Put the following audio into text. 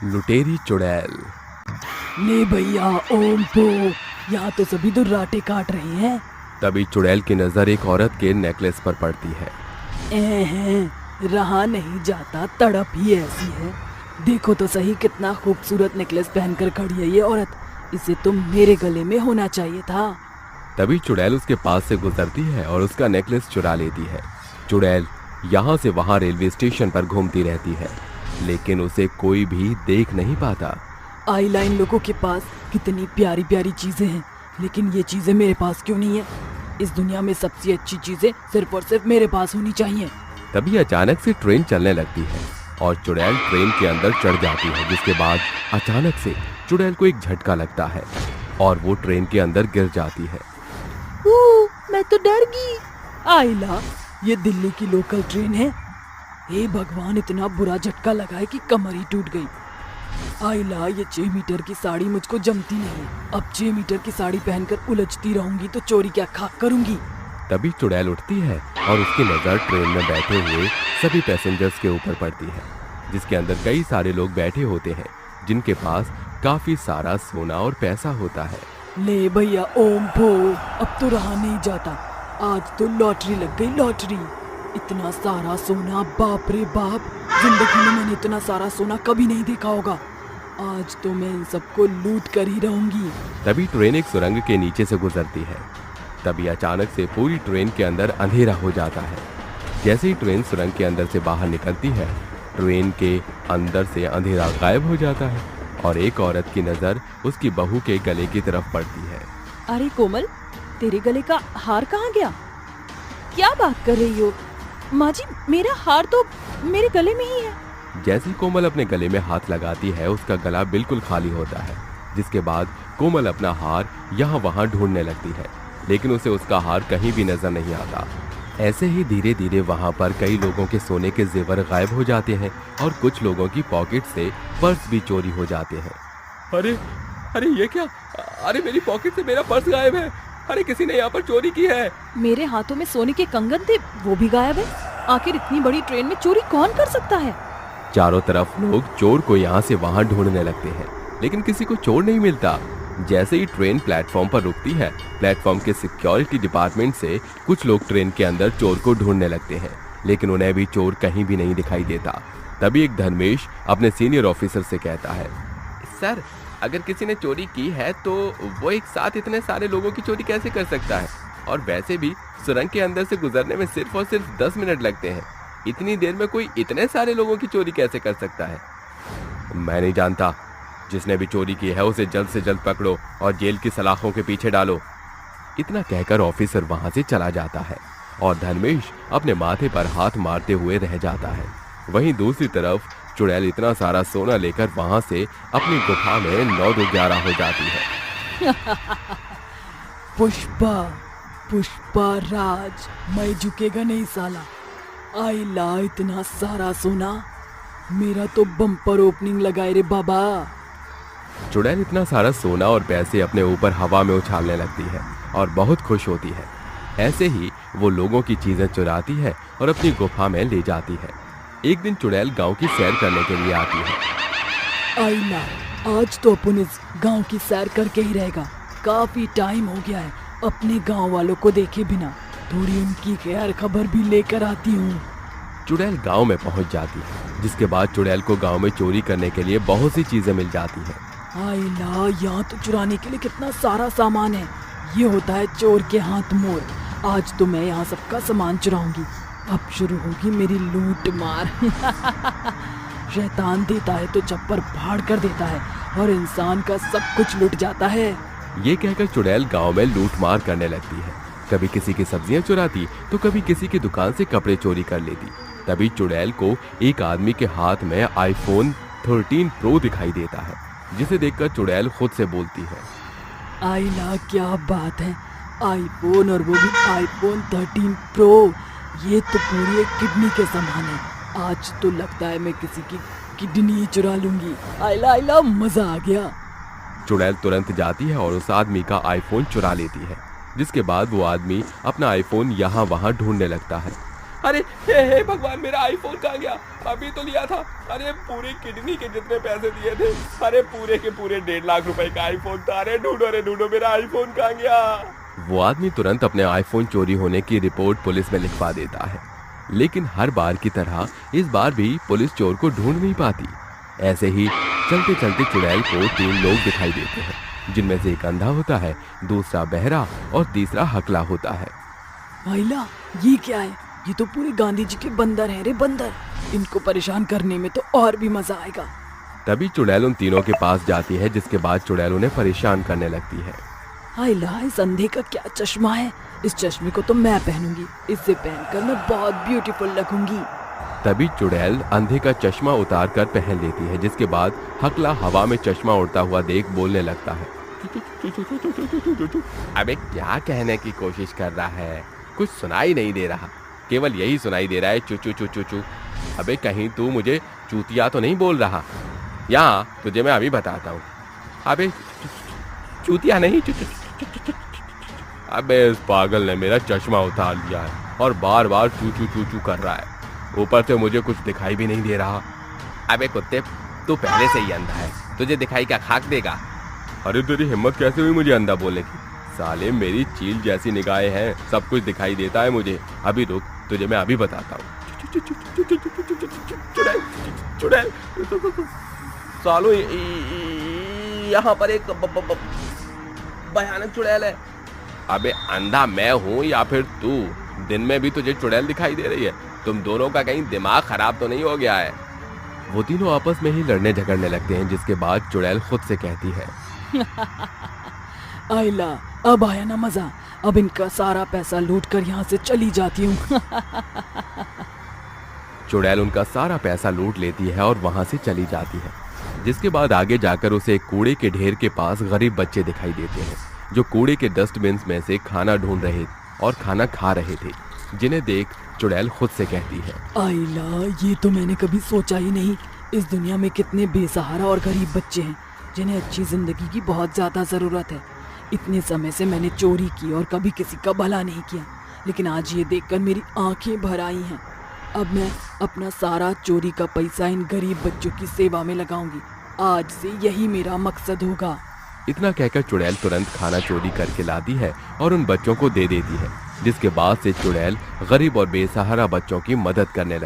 लुटेरी चुड़ैल। ले भैया ओम पो, यहाँ तो सभी दुर्राटे काट रहे हैं। तभी चुड़ैल की नजर एक औरत के नेकलेस पर पड़ती है। रहा नहीं जाता, तड़प ही ऐसी है। देखो तो सही कितना खूबसूरत नेकलेस पहनकर खड़ी है ये औरत। इसे तो मेरे गले में होना चाहिए था। तभी चुड़ैल उसके पास से गुजरती है और उसका नेकलेस चुरा लेती है। चुड़ैल यहाँ से वहाँ रेलवे स्टेशन पर घूमती रहती है, लेकिन उसे कोई भी देख नहीं पाता। आई लाइन लोगों के पास कितनी प्यारी प्यारी चीजें हैं, लेकिन ये चीजें मेरे पास क्यों नहीं है? इस दुनिया में सबसे अच्छी चीजें सिर्फ और सिर्फ मेरे पास होनी चाहिए। तभी अचानक से ट्रेन चलने लगती है और चुड़ैल ट्रेन के अंदर चढ़ जाती है, जिसके बाद अचानक से चुड़ैल को एक झटका लगता है और वो ट्रेन के अंदर गिर जाती है। मैं तो डर गई। आइला, ये दिल्ली की लोकल ट्रेन है। हे भगवान, इतना बुरा झटका लगा है कि कमर ही टूट गई। आइला, ये 6 मीटर की साड़ी मुझको जमती नहीं है। अब 6 मीटर की साड़ी पहनकर उलझती रहूंगी तो चोरी क्या खाक करूंगी। तभी चुड़ैल उठती है और उसकी नजर ट्रेन में बैठे हुए सभी पैसेंजर्स के ऊपर पड़ती है, जिसके अंदर कई सारे लोग बैठे होते हैं जिनके पास काफी सारा सोना और पैसा होता है। ले भैया ओम भो, अब तो रहा नहीं जाता। आज तो लॉटरी लग गई, लॉटरी। इतना सारा सोना, बाप रे बाप, जिंदगी में मैंने इतना सारा सोना कभी नहीं देखा होगा। आज तो मैं इन सबको लूट कर ही रहूंगी। तभी ट्रेन एक सुरंग के नीचे से गुजरती है। तभी अचानक से पूरी ट्रेन के अंदर अंधेरा हो जाता है। जैसे ही ट्रेन सुरंग के अंदर से बाहर निकलती है, ट्रेन के अंदर से अंधेरा गायब हो जाता है और एक औरत की नजर उसकी बहू के गले की तरफ पड़ती है। अरे कोमल, तेरे गले का हार कहाँ गया? क्या बात कर रही हो माँ जी? मेरा हार तो मेरे गले में ही है। जैसे ही कोमल अपने गले में हाथ लगाती है, उसका गला बिल्कुल खाली होता है, जिसके बाद कोमल अपना हार यहाँ वहाँ ढूंढने लगती है, लेकिन उसे उसका हार कहीं भी नजर नहीं आता। ऐसे ही धीरे धीरे वहाँ पर कई लोगों के सोने के जेवर गायब हो जाते हैं और कुछ लोगों की पॉकेट से पर्स भी चोरी हो जाते हैं। अरे अरे ये क्या? अरे मेरी पॉकेट से मेरा पर्स गायब है। अरे किसी ने यहाँ पर चोरी की है। मेरे हाथों में सोने के कंगन थे, वो भी गायब है। आखिर इतनी बड़ी ट्रेन में चोरी कौन कर सकता है? चारों तरफ लोग चोर को यहाँ से वहाँ ढूंढने लगते हैं, लेकिन किसी को चोर नहीं मिलता। जैसे ही ट्रेन प्लेटफॉर्म पर रुकती है, प्लेटफॉर्म के सिक्योरिटी डिपार्टमेंट से कुछ लोग ट्रेन के अंदर चोर को ढूंढने लगते हैं, लेकिन उन्हें भी चोर कहीं भी नहीं दिखाई देता। तभी एक धर्मेश अपने सीनियर ऑफिसर से कहता है, सर, अगर किसी ने चोरी की है तो वो एक साथ इतने सारे लोगों की चोरी कैसे कर सकता है? और वैसे भी सुरंग के अंदर से गुजरने में सिर्फ और सिर्फ 10 मिनट लगते हैं। इतनी देर में कोई इतने सारे लोगों की चोरी कैसे कर सकता है? मैं नहीं जानता। जिसने भी चोरी की है उसे जल्द से जल्द पकड़ो और जेल की सलाखों के पीछे डालो। इतना कहकर ऑफिसर वहां से चला जाता है और धर्मेश अपने माथे पर हाथ मारते हुए रह जाता है। वहीं दूसरी तरफ चुड़ैल इतना सारा सोना लेकर वहां से अपनी गुफा में 9-11 हो जाती है। पुष्पा, पुष्पा राज, मैं झुकेगा नहीं साला। आइला, इतना सारा सोना, मेरा तो बम्पर ओपनिंग लगाए रे बाबा। चुड़ैल इतना सारा सोना और पैसे अपने ऊपर हवा में उछालने लगती है और बहुत खुश होती है। ऐसे ही वो लोगों की चीजें चुराती है और अपनी गुफा में ले जाती है। एक दिन चुड़ैल गांव की सैर करने के लिए आती है। आइला, आज तो अपन इस गांव की सैर करके ही रहेगा। काफी टाइम हो गया है अपने गांव वालों को देखे बिना। थोड़ी उनकी खैर खबर भी लेकर आती हूँ। चुड़ैल गांव में पहुंच जाती है, जिसके बाद चुड़ैल को गांव में चोरी करने के लिए बहुत सी चीजें मिल जाती हैं। आइला, यहाँ तो चुराने के लिए कितना सारा सामान है। ये होता है चोर के हाथ मोर। आज तो मैं यहाँ सबका सामान चुराऊंगी। अब शुरू होगी मेरी लूट मार। शैतान देता है तो चप्पर फाड़ कर देता है और इंसान का सब कुछ लुट जाता है। ये कहकर चुड़ैल गांव में लूट मार करने लगती है। कभी किसी की सब्जियां चुराती तो कभी किसी की दुकान से कपड़े चोरी कर लेती। तभी चुड़ैल को एक आदमी के हाथ में iPhone 13 Pro दिखाई देता है, जिसे देखकर चुड़ैल खुद से बोलती है, आइला, क्या बात है, आईफोन, और वो भी iPhone 13 Pro। ये तो पूरी एक किडनी के समान है। आज तो लगता है मैं किसी की किडनी चुरा लूंगी। आइला आइला, मजा आ गया। चुड़ैल तुरंत जाती है और उस आदमी का आईफोन चुरा लेती है, जिसके बाद वो आदमी अपना आईफोन यहाँ वहाँ ढूंढने लगता है। अरे हे भगवान, मेरा आईफोन कहाँ गया? अभी तो लिया था। अरे पूरी किडनी के जितने पैसे दिए थे, अरे पूरे के पूरे 1.5 लाख रुपए का आईफोन था। अरे ढूंढो मेरा आईफोन कहाँ गया? वो आदमी तुरंत अपने आईफोन चोरी होने की रिपोर्ट पुलिस में लिखवा देता है, लेकिन हर बार की तरह इस बार भी पुलिस चोर को ढूंढ नहीं पाती। ऐसे ही चलते चलते चुड़ैल को 3 लोग दिखाई देते हैं, जिनमें से एक अंधा होता है, दूसरा बहरा और तीसरा हकला होता है। आइला, ये क्या है? ये तो पूरे गांधी जी के बंदर हैं रे बंदर। इनको परेशान करने में तो और भी मजा आएगा। तभी चुड़ैल उन तीनों के पास जाती है, जिसके बाद चुड़ैल उन्हें परेशान करने लगती है। आइला, इस अंधे का क्या चश्मा है? इस चश्मे को तो मैं पहनूंगी। इससे पहनकर मैं बहुत ब्यूटीफुल लगूंगी। तभी चुड़ैल अंधे का चश्मा उतार कर पहन लेती है, जिसके बाद हकला हवा में चश्मा उड़ता हुआ देख बोलने लगता है। अबे क्या कहने की कोशिश कर रहा है? कुछ सुनाई नहीं दे रहा, केवल यही सुनाई दे रहा है, चू चू चू चू चू। अबे कहीं तू मुझे चूतिया तो नहीं बोल रहा? यहाँ तुझे मैं अभी बताता हूँ। अबे चूतिया नहीं, चू चू चू चू चू। अबे इस पागल ने मेरा चश्मा उतार लिया है और बार बार चू चू चू चू कर रहा है। ऊपर से मुझे कुछ दिखाई भी नहीं दे रहा। अबे कुत्ते, तू पहले से ही अंधा है, तुझे दिखाई क्या खाक देगा? अरे तेरी हिम्मत कैसे हुई मुझे अंधा बोलने की? साले मेरी चील जैसी निगाहें हैं, सब कुछ दिखाई देता है मुझे। अभी रुक, तुझे मैं अभी बताता हूँ। चुड़ैल चुड़ैल सालो, यहाँ पर एक भयानक चुड़ैल है। अबे अंधा मैं हूँ या फिर तू? दिन में भी तुझे चुड़ैल दिखाई दे रही है? तुम दोनों का कहीं दिमाग खराब तो नहीं हो गया है? वो तीनों आपस में ही लड़ने झगड़ने लगते हैं, जिसके बाद चुड़ैल खुद से कहती है, आइला, अब आया ना मजा। अब इनका सारा पैसा लूट कर यहाँ से चली जाती हूँ। चुड़ैल उनका सारा पैसा लूट लेती है और वहां से चली जाती है, जिसके बाद आगे जाकर उसे एक कूड़े के ढेर के पास गरीब बच्चे दिखाई देते हैं, जो कूड़े के डस्टबिन में से खाना ढूंढ रहे और खाना खा रहे थे, जिन्हें देख चुड़ैल खुद से कहती है, आइला, ये तो मैंने कभी सोचा ही नहीं। इस दुनिया में कितने बेसहारा और गरीब बच्चे हैं, जिन्हें अच्छी जिंदगी की बहुत ज्यादा जरूरत है। इतने समय से मैंने चोरी की और कभी किसी का भला नहीं किया, लेकिन आज ये देखकर मेरी आंखें भर आई हैं। अब मैं अपना सारा चोरी का पैसा इन गरीब बच्चों की सेवा में लगाऊंगी। आज से यही मेरा मकसद होगा। इतना कहकर चुड़ैल तुरंत खाना चोरी करके लाती है और उन बच्चों को दे देती है, जिसके बाद से चुड़ैल गरीब और बेसहारा बच्चों की मदद करने लगती है।